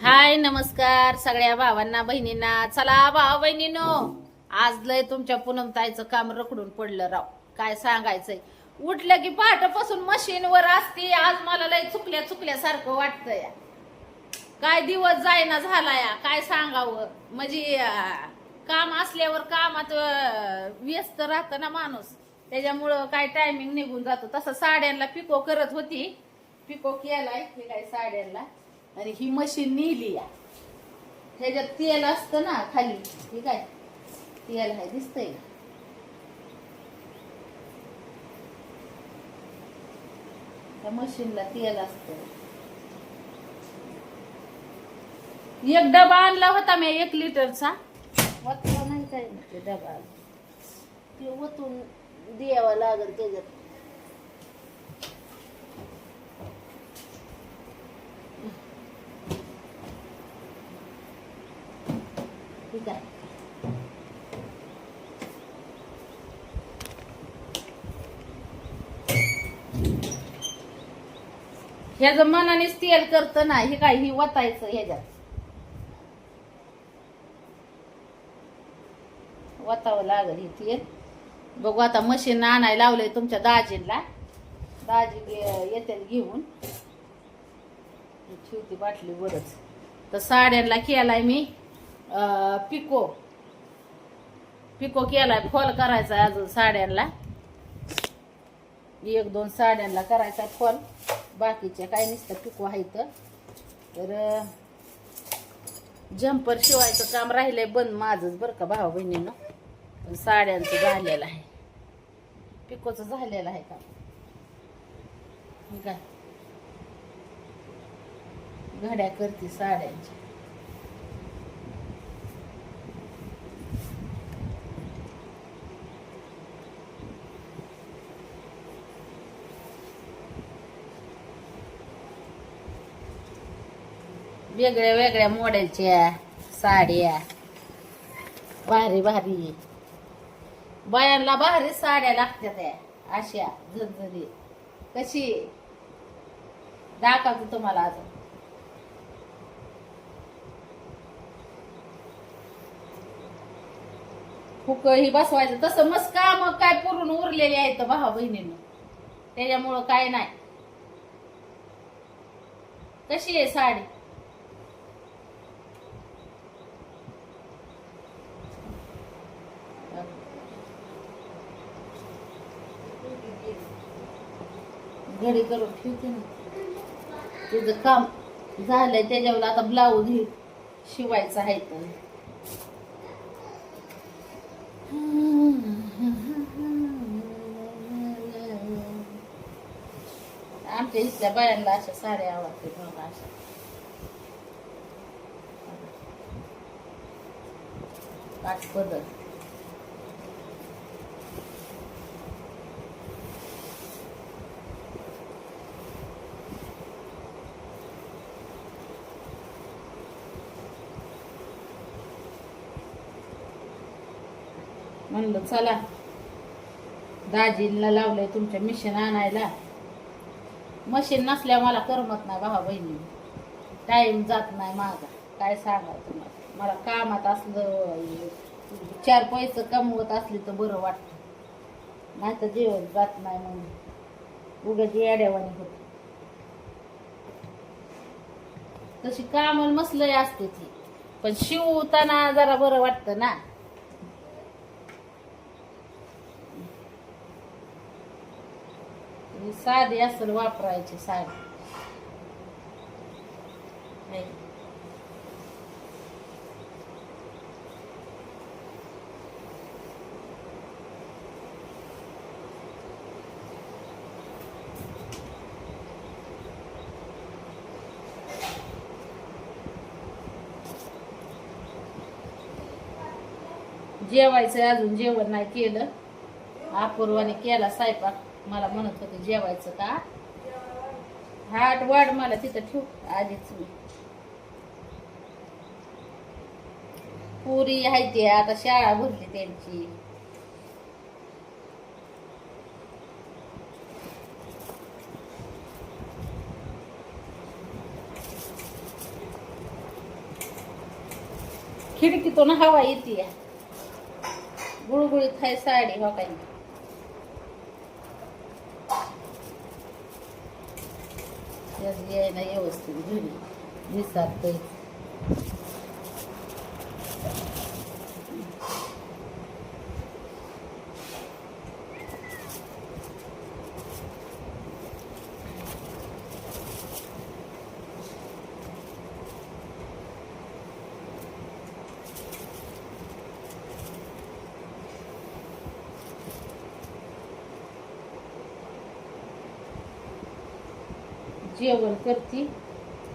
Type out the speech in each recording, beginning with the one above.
हाय नमस्कार सगळ्या भावांना बहिणींना. चला भाऊ बहिणीनो, आज लय तुमच्या पूनम ताईचं काम रखडून पडलं राव. काय सांगायचंय, उठलं की पहाटापासून मशीनवर असते. आज मला लय चुकल्यासारखं वाटतंय. काय दिवस जायना झाला या, काय सांगावं. म्हणजे काम असल्यावर कामात व्यस्त राहतं ना माणूस, त्याच्यामुळं काय टायमिंग निघून जातो. तसं साड्यांना पिको करत होती, पिको केलाय हे काय साड्यांना. आणि ही मशीन नेली या, ह्याच्यात तेल असतं ना खाली, ठीक आहे, तेल आहे दिसतंय ना. त्या मशीनला तेल असतं. एक डबा आणला होता मी 1 लिटरचा. वाटला नाही काय ते डबा, ते ओतून द्यावा लागल त्याच्यात. ठीक आहे. ह्याचं मनानेच तेल करतं ना, हे काय ही वतायचं ह्याच्यात, वतावं लागल हे तेल. बघू आता मशीन आणायला लावलंय तुमच्या दाजींना. दाजी येतील घेऊन, छोटी बाटली वरच. तर साड्यांना केलाय मी पिको केलाय. फॉल करायचा अजून साड्यांना, 1-2 साड्यांना करायचा फॉल. बाकीच्या काय नुसतं पिको आहे. तर जम्पर शिवायचं काम राहिलंय बंद माझंच बरं का भाऊ बहिणीनं. पण साड्यांचं झालेलं आहे, पिकोचं झालेलं आहे काम. काय घड्या करते साड्यांच्या. वेगळ्या वेगळ्या मॉडेलच्या साड्या, भारी भारी. बायांना भारी साड्या लागतात त्या अशा झरझरी. कशी दाखवते तुम्हाला अजून. फुक ही बसवायचं तसं मस्त काम काय पुरून उरलेले आहेत भावा बहिणींना, त्याच्यामुळं काय नाही. कशी आहे साडी, घडी करून ठेवते ना. तुझं काम झालंय त्याच्यावर आता ब्लाऊज हे शिवायचं आहे. तर आमच्या इथल्या बायांना अशा साड्या आवडते म्हणून अशा काठपदर. म्हणलं चला दाजीला लावलंय तुमच्या मशीन आणायला. मशीन नसल्या मला करमत नाही भावा बहिणी, टाइम जात नाही माझा. काय सांगावं तुम्हाला, मला कामात असलं 4 पैसे कमवत असली तर बरं वाटतं, नाही तर जेवण जात नाही. मग उगाच येड्यावानी होत. तशी कामं मसलय असते ती, पण शिवताना जरा बरं वाटतं ना. साधी असेल वापरायची साडी. जेवायचं अजून जेवण नाही केलं. अपूर्वाने केला स्वयंपाक. मला म्हणत होते जेवायचं का. हाट वाढ मला तिथं ठेव आधीच. मी पुरी आहे ते आता शाळा भरली त्यांची. खिडकीतून हवा येते, गुळगुळीत आहे साडी हो काय. यायला व्यवस्थित घरी दिसत. जेवण करती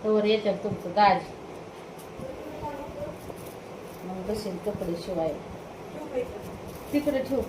तवर येतात तुमचं दाजी, मग बसेल कपडे शिवायला. तिकडे ठेव.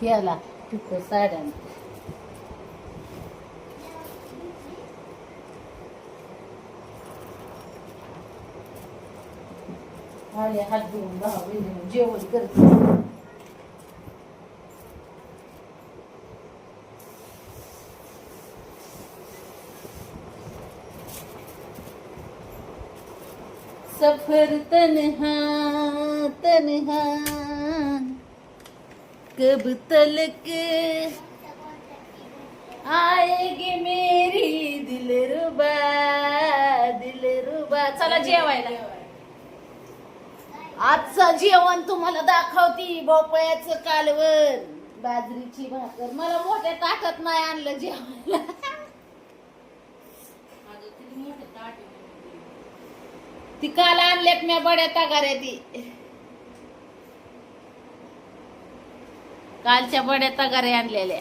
केला तिथं साड्या आले हात धुवून भाऊ बहिणीनं जेवण करते. सफर तन्हा तन्हा कब तलक आएगी मेरी दिलरुबा दिलरुबा. चला जेवायला. आजचं जेवण तुम्हाला दाखवती. भोपळ्याचं कालवण, बाजरीची भाकर. मला मोठ्या ताटात नाही आणलं जेवायला. ती काल आणल्यात मी बड्या तगाऱ्या. ती कालच्या बड्या तगाऱ्या आणलेल्या.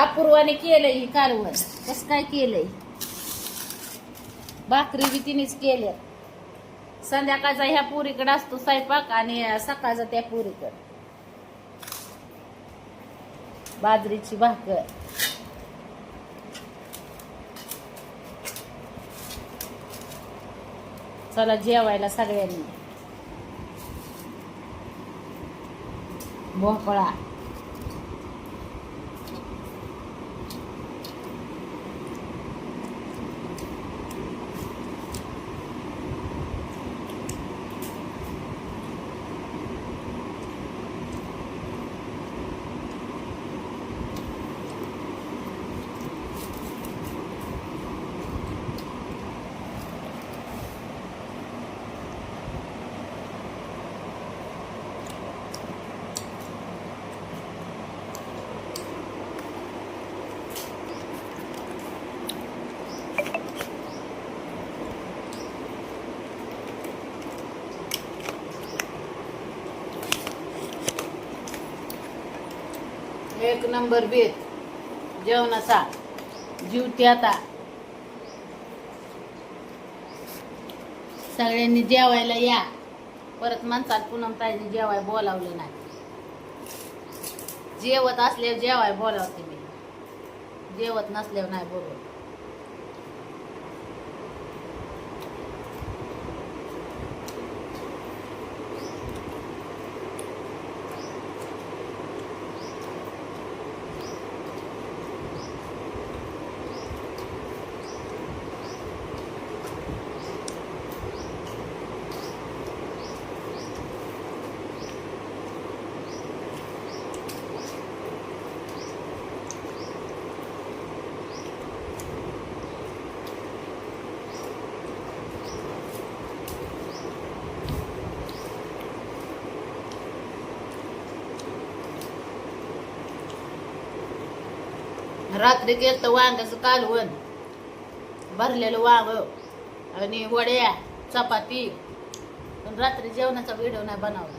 अपूर्वाने केलंय ही कालवण. कस काय केलंय. भाकरी बी तिनेच केल्या. संध्याकाळचा ह्या पुरीकडे असतो स्वयंपाक आणि सकाळचा त्या पुरीकडे. बाजरीची भाकर. चला जेवायला सगळ्यांनी. भोपळा, एक नंबर बेत जेवणाचा. जीवते आता. सगळ्यांनी जेवायला या. परत माणसात पुनम ताईने जेवाय बोलावलं नाही. जेवत असल्यावर जेवाय बोलावते मी. जेवत नसल्यावर नाही बोलवत. रात्री केलं तर वांग्याचं कालवण, भरलेलं वांग आणि वड्या चपाती. पण रात्री जेवणाचा व्हिडिओ नाही बनवला.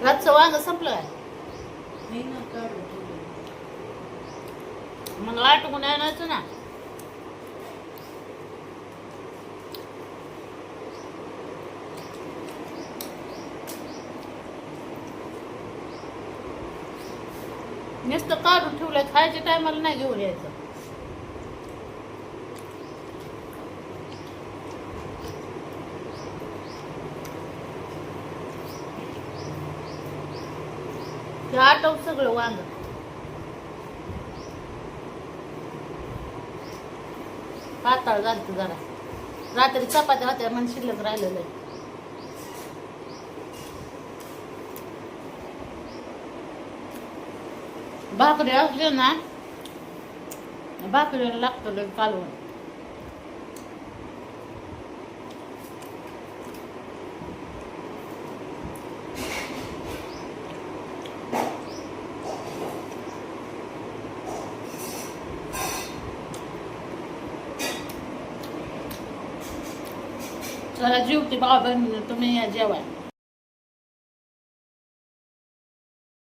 रातचं वांग संपलं काय? मग आटकून आणायचं ना. नुसतं काढून ठेवलंय, खायच्या टायमाला नाही घेऊन यायचं. ते आटव सगळं वांग. पातळ घालतो जरा. रात्री चपात्या होत्या म्हणून शिल्लक राहिलेलं आहे. भाकरी असले ना, भाकरीला लागतं लय कालवण. चला जेवते बाबा, तुम्ही या जेवाय.